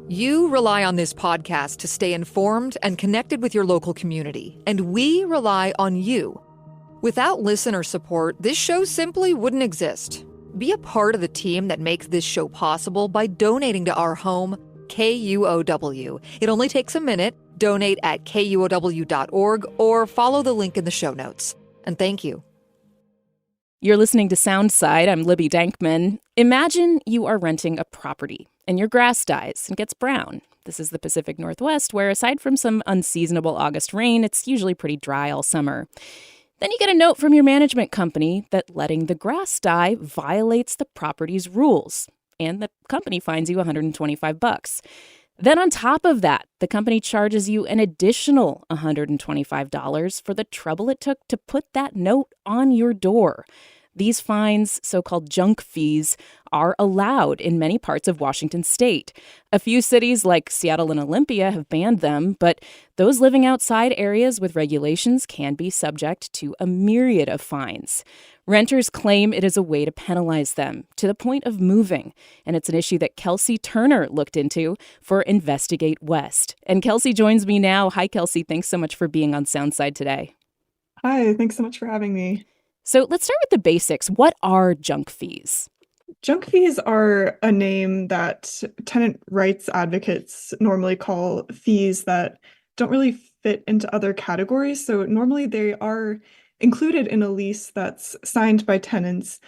You rely on this podcast to stay informed and connected with your local community, and we rely on you. Without listener support, this show simply wouldn't exist. Be a part of the team that makes this show possible by donating to our home, KUOW. It only takes a minute. Donate at KUOW.org or follow the link in the show notes. And thank you. You're listening to Soundside. I'm Libby Dankman. Imagine you are renting a property and your grass dies and gets brown. This is the Pacific Northwest, where aside from some unseasonable August rain, it's usually pretty dry all summer. Then you get a note from your management company that letting the grass die violates the property's rules, and the company fines you $125. Then on top of that, the company charges you an additional $125 for the trouble it took to put that note on your door. These fines, so-called junk fees, are allowed in many parts of Washington state. A few cities like Seattle and Olympia have banned them, but those living outside areas with regulations can be subject to a myriad of fines. Renters claim it is a way to penalize them to the point of moving, and it's an issue that Kelsey Turner looked into for InvestigateWest. And Kelsey joins me now. Hi, Kelsey. Thanks so much for being on Soundside today. Hi, thanks so much for having me. So let's start with the basics. What are junk fees? Junk fees are a name that tenant rights advocates normally call fees that don't really fit into other categories. So normally they are included in a lease that's signed by tenants,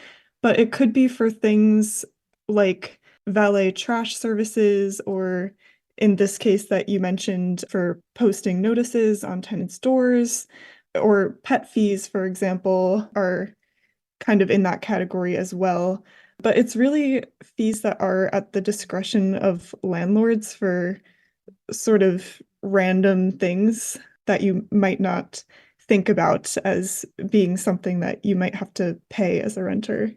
but it could be for things like valet trash services, or in this case that you mentioned, for posting notices on tenants' doors. Or pet fees, for example, are kind of in that category as well. But it's really fees that are at the discretion of landlords for sort of random things that you might not think about as being something that you might have to pay as a renter.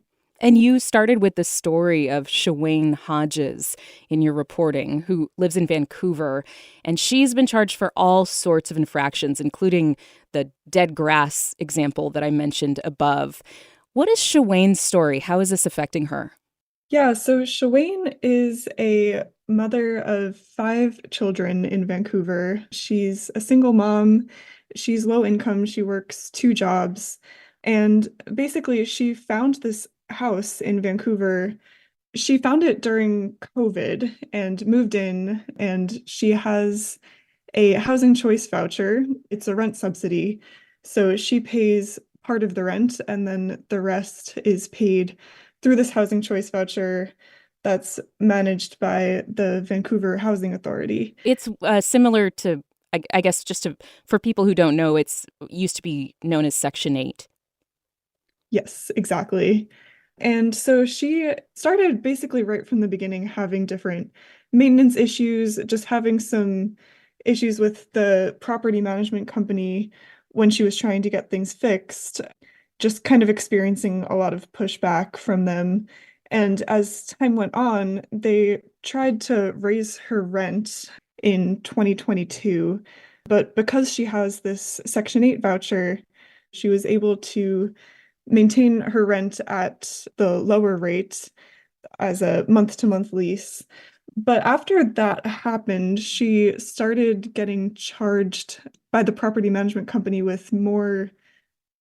And you started with the story of Shawayne Hodges in your reporting, who lives in Vancouver, and she's been charged for all sorts of infractions, including the dead grass example that I mentioned above. What is Shawayne's story? How is this affecting her? Yeah, so Shawayne is a mother of 5 children in Vancouver. She's a single mom. She's low income. She works 2 jobs. And basically, she found this house in Vancouver. She found it during COVID and moved in, and she has a housing choice voucher. It's a rent subsidy. So she pays part of the rent, and then the rest is paid through this housing choice voucher that's managed by the Vancouver Housing Authority. It's similar to, I guess, for people who don't know, it's used to be known as Section 8. Yes, exactly. And so she started basically right from the beginning having different maintenance issues, just having some issues with the property management company when she was trying to get things fixed, just kind of experiencing a lot of pushback from them. And as time went on, they tried to raise her rent in 2022. But because she has this Section 8 voucher, she was able to maintain her rent at the lower rate as a month-to-month lease. But after that happened, she started getting charged by the property management company with more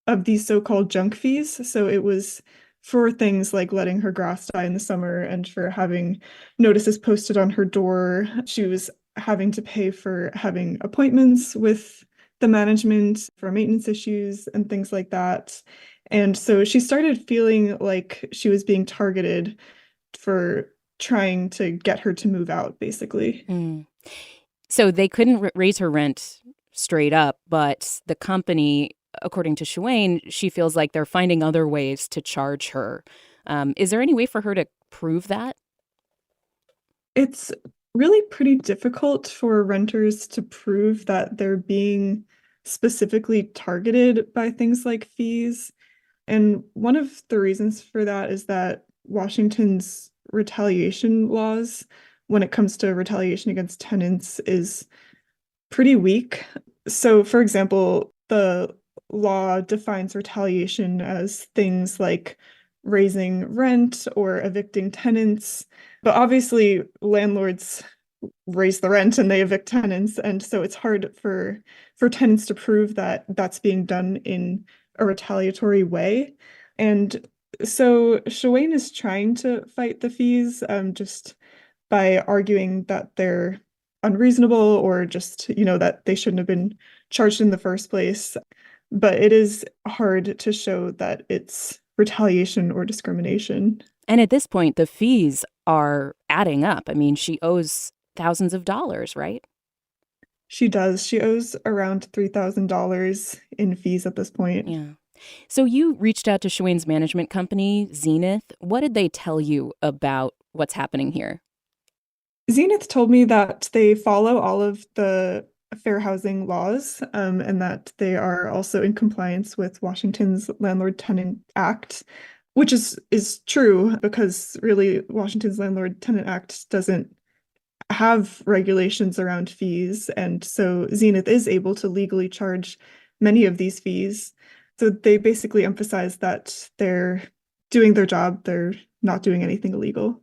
of these so-called junk fees. So it was for things like letting her grass die in the summer and for having notices posted on her door. She was having to pay for having appointments with the management for maintenance issues and things like that. And so she started feeling like she was being targeted for trying to get her to move out, basically. So they couldn't raise her rent straight up, but the company, according to Shawayne, she feels like they're finding other ways to charge her. Is there any way for her to prove that? It's really pretty difficult for renters to prove that they're being specifically targeted by things like fees. And one of the reasons for that is that Washington's retaliation laws, when it comes to retaliation against tenants, is pretty weak. So, for example, the law defines retaliation as things like raising rent or evicting tenants. But obviously, landlords raise the rent and they evict tenants. And so it's hard for tenants to prove that that's being done in a retaliatory way. And so Shawayne is trying to fight the fees just by arguing that they're unreasonable or just, that they shouldn't have been charged in the first place. But it is hard to show that it's retaliation or discrimination. And at this point, the fees are adding up. I mean, she owes thousands of dollars, right? She does. She owes around $3,000 in fees at this point. Yeah. So you reached out to Shawayne's management company, Zenith. What did they tell you about what's happening here? Zenith told me that they follow all of the fair housing laws, and that they are also in compliance with Washington's Landlord-Tenant Act, which is true because really Washington's Landlord-Tenant Act doesn't have regulations around fees, and so Zenith is able to legally charge many of these fees. So they basically emphasize that they're doing their job, they're not doing anything illegal.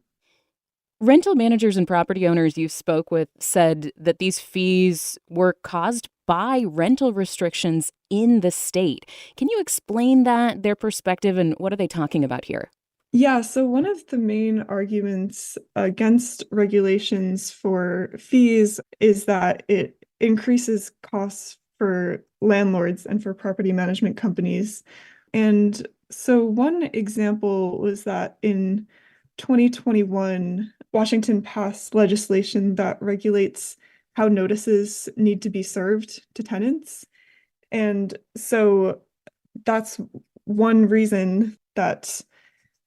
Rental managers and property owners you spoke with said that these fees were caused by rental restrictions in the state. Can you explain that, their perspective, and what are they talking about here? Yeah, so one of the main arguments against regulations for fees is that it increases costs for landlords and for property management companies. And so one example was that in 2021, Washington passed legislation that regulates how notices need to be served to tenants. And so that's one reason that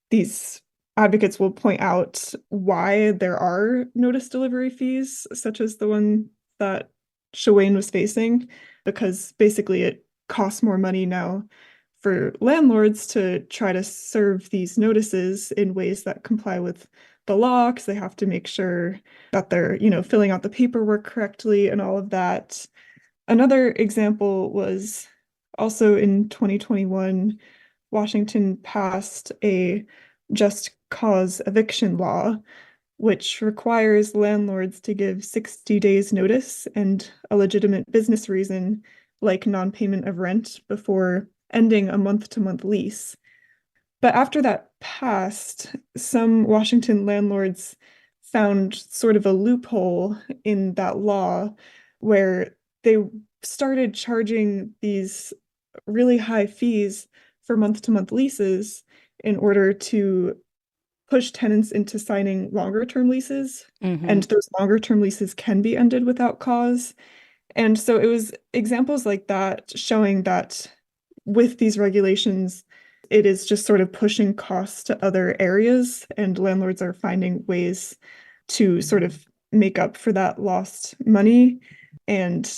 these advocates will point out why there are notice delivery fees, such as the one that Shawayne was facing, because basically it costs more money now for landlords to try to serve these notices in ways that comply with the law, because they have to make sure that they're, filling out the paperwork correctly and all of that. Another example was also in 2021, Washington passed a just cause eviction law, which requires landlords to give 60 days notice and a legitimate business reason, like non-payment of rent, before ending a month-to-month lease. But after that passed, some Washington landlords found sort of a loophole in that law where they started charging these really high fees for month-to-month leases in order to push tenants into signing longer-term leases. Mm-hmm. And those longer-term leases can be ended without cause. And so it was examples like that showing that with these regulations, it is just sort of pushing costs to other areas, and landlords are finding ways to sort of make up for that lost money. And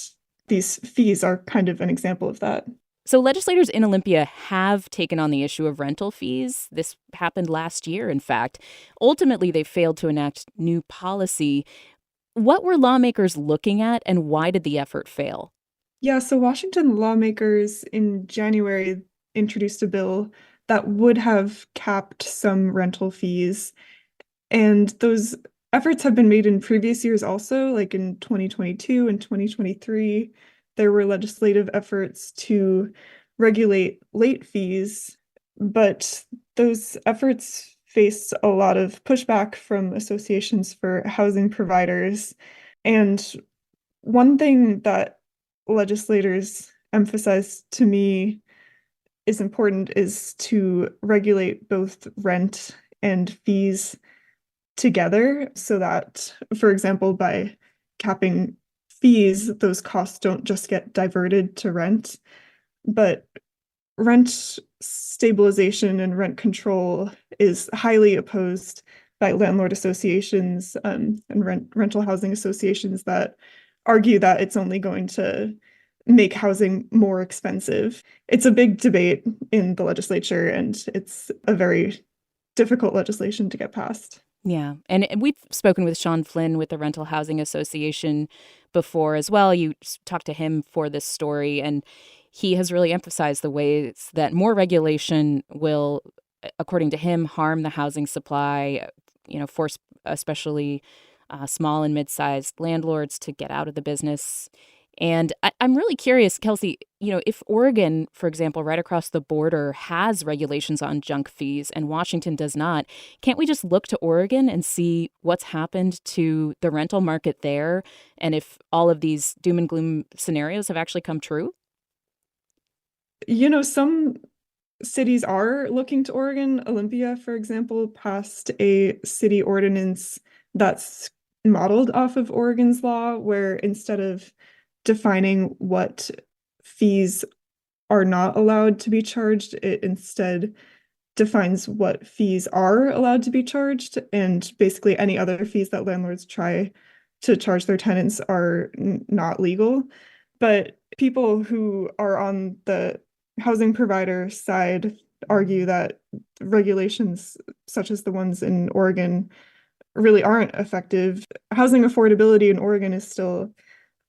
these fees are kind of an example of that. So legislators in Olympia have taken on the issue of rental fees. This happened last year, in fact. Ultimately, they failed to enact new policy. What were lawmakers looking at, and why did the effort fail? Yeah, so Washington lawmakers in January introduced a bill that would have capped some rental fees. And those efforts have been made in previous years also, like in 2022 and 2023. There were legislative efforts to regulate late fees, but those efforts faced a lot of pushback from associations for housing providers. And one thing that legislators emphasized to me is important is to regulate both rent and fees together so that, for example, by capping fees, those costs don't just get diverted to rent, but rent stabilization and rent control is highly opposed by landlord associations and rental housing associations that argue that it's only going to make housing more expensive. It's a big debate in the legislature, and it's a very difficult legislation to get passed. Yeah. And we've spoken with Sean Flynn with the Rental Housing Association before as well. You talked to him for this story, and he has really emphasized the ways that more regulation will, according to him, harm the housing supply, force especially small and mid-sized landlords to get out of the business. And I'm really curious, Kelsey, if Oregon, for example, right across the border has regulations on junk fees and Washington does not, can't we just look to Oregon and see what's happened to the rental market there and if all of these doom and gloom scenarios have actually come true? Some cities are looking to Oregon. Olympia, for example, passed a city ordinance that's modeled off of Oregon's law, where instead of defining what fees are not allowed to be charged, it instead defines what fees are allowed to be charged, and basically any other fees that landlords try to charge their tenants are not legal. But people who are on the housing provider side argue that regulations such as the ones in Oregon really aren't effective. Housing affordability in Oregon is still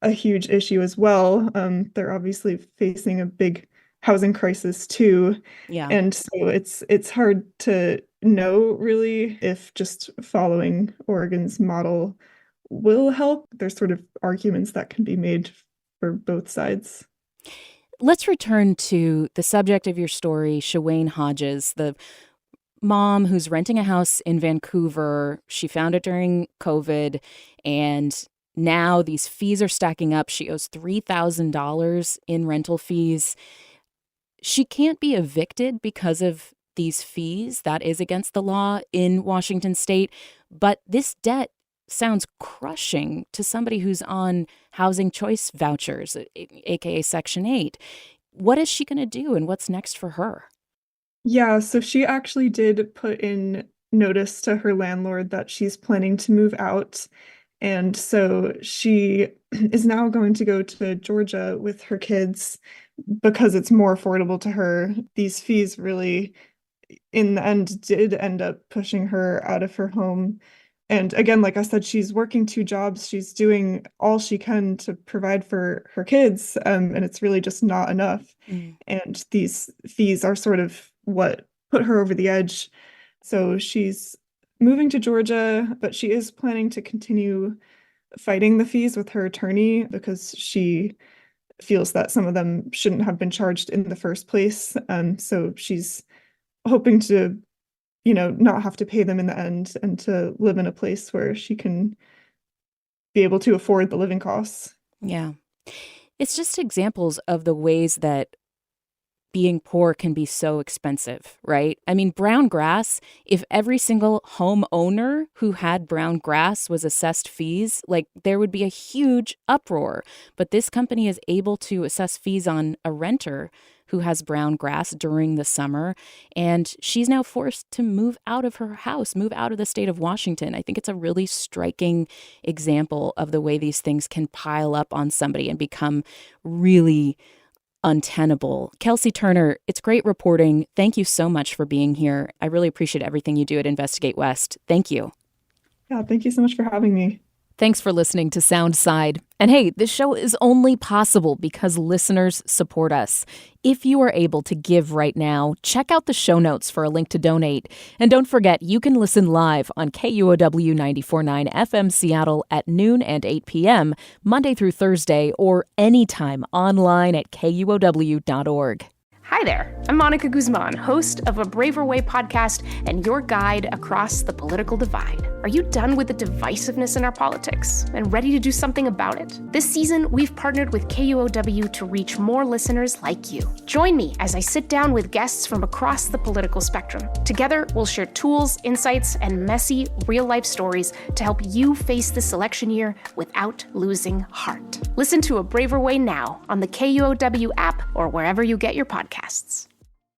a huge issue as well. They're obviously facing a big housing crisis too. Yeah. And so it's hard to know really if just following Oregon's model will help. There's sort of arguments that can be made for both sides. Let's return to the subject of your story, Shawayne Hodges, the mom who's renting a house in Vancouver. She found it during COVID, and now these fees are stacking up. She owes $3,000 in rental fees. She can't be evicted because of these fees. That is against the law in Washington state. But this debt sounds crushing to somebody who's on housing choice vouchers, aka Section 8. What is she going to do, and what's next for her? Yeah, so she actually did put in notice to her landlord that she's planning to move out. And so she is now going to go to Georgia with her kids because it's more affordable to her. These fees really, in the end, did end up pushing her out of her home. And again, like I said, she's working 2 jobs. She's doing all she can to provide for her kids, and it's really just not enough. And these fees are sort of what put her over the edge. So she's moving to Georgia, but she is planning to continue fighting the fees with her attorney because she feels that some of them shouldn't have been charged in the first place. So she's hoping to not have to pay them in the end and to live in a place where she can be able to afford the living costs. Yeah. It's just examples of the ways that being poor can be so expensive, right? I mean, brown grass, if every single homeowner who had brown grass was assessed fees, there would be a huge uproar. But this company is able to assess fees on a renter who has brown grass during the summer, and she's now forced to move out of her house, move out of the state of Washington. I think it's a really striking example of the way these things can pile up on somebody and become really untenable. Kelsey Turner, it's great reporting. Thank you so much for being here. I really appreciate everything you do at InvestigateWest. Thank you. Yeah, thank you so much for having me. Thanks for listening to Soundside. And hey, this show is only possible because listeners support us. If you are able to give right now, check out the show notes for a link to donate. And don't forget, you can listen live on KUOW 94.9 FM Seattle at noon and 8 p.m., Monday through Thursday, or anytime online at KUOW.org. Hi there, I'm Monica Guzman, host of A Braver Way podcast and your guide across the political divide. Are you done with the divisiveness in our politics and ready to do something about it? This season, we've partnered with KUOW to reach more listeners like you. Join me as I sit down with guests from across the political spectrum. Together, we'll share tools, insights, and messy, real-life stories to help you face this election year without losing heart. Listen to A Braver Way now on the KUOW app or wherever you get your podcasts.